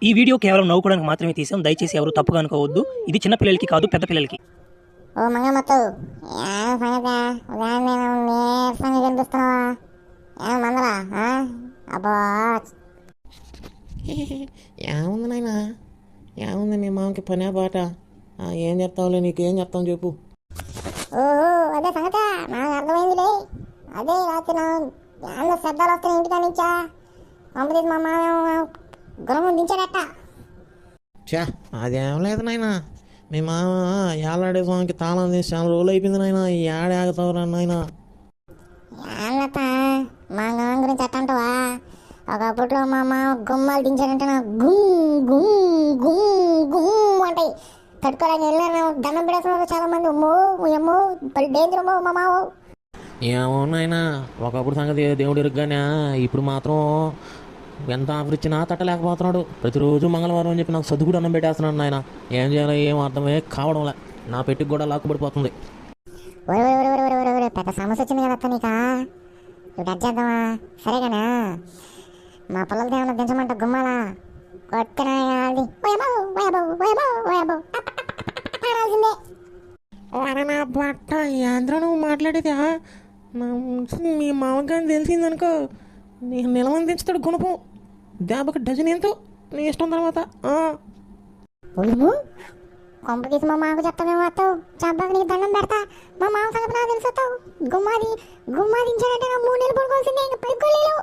ఈ వీడియో కేవలం నవ్వుకోవడానికి మాత్రమే తీసాం. దయచేసి ఎవరు తప్పుగా అనుకోవద్దు. ఇది చిన్న పిల్లలకి కాదు, పెద్ద పిల్లలకి. ఓ మంగమ్మత్తు నీరసంగా కనిపిస్తున్నావా? ఏం మందరా? అబ్బా ఏముంది నాయనా, ఏముంది మీ మామకి పనే బాట. ఏం చెప్తావులే, నీకేం చెప్తాం చెప్పు. ఓహో అదే సంగత, నాకు అర్థమైందిలే. అదే రాత్రి నా శబ్దాలు వస్తాయి ఇంటికా నుంచా. పంపతీసి మా మామ గుణం దించాడట. చా అదేం లేదు నాయనా, మీ మామ ఏలాడే స్వామికి తాళం తీసి చాలా రోజులు అయిపోయింది నాయనా. ఈ ఏడాది ఆగుతావురా నాయనా. ఏమత మా గుణం గురించి అట్టంటావా? ఒకప్పట్లో మా మామ గుమ్మాలు దించాడంటే నా గుమ్ గుమ్ గుమ్ గుమ్ అంటాయి. తట్టుకోలేక వెళ్ళాను, దండం పెడేస్తున్నారు చాలా మంది. అమ్మో డేంజర్ అమ్మో మా మావ. ఏమో నాయనా, ఒకప్పుడు సంగతి దేవుడు ఇరుగ్గానే, ఇప్పుడు మాత్రం ఎంత ఆఫర్ ఇచ్చినా తట్టలేకపోతున్నాడు. ప్రతిరోజు మంగళవారం అని చెప్పి నాకు సర్దుకుడు అన్నం పెట్టేస్తున్నాడు నాయన. ఏం చేయాలో ఏం అర్థమే కావడంలే. నా పెట్టికి కూడా లాక్కుపడిపోతుంది. పెద్ద సమస్య వచ్చింది కదా నీకా. ఇప్పుడు అడ్ చేద్దామా? సరేగానా మా పిల్లలతో ఏమన్నా దించమంట గుమ్మాలా కొట్టినా అరే నా బట్ట యాంధ్ర నువ్వు మాట్లాడేదా? మీ మామగాని తెలిసిందనుకో, నీకు నిలవని దించుతాడు గుణపం. దెబ్బకి డజన్ ఎంతో నీ ఇష్టం. తర్వాత కొంప తీసి మా మాకు చెప్తామేమో వస్తావు. చెప్పాక నీకు దండం పెడతా. మా మామ సంగతి నాకు తెలిసొస్తావు. గుమ్మాదించాడంటే నా 3 నెలలు పడుకోవాల్సిందే. ఇంకా పడుకోలేవు.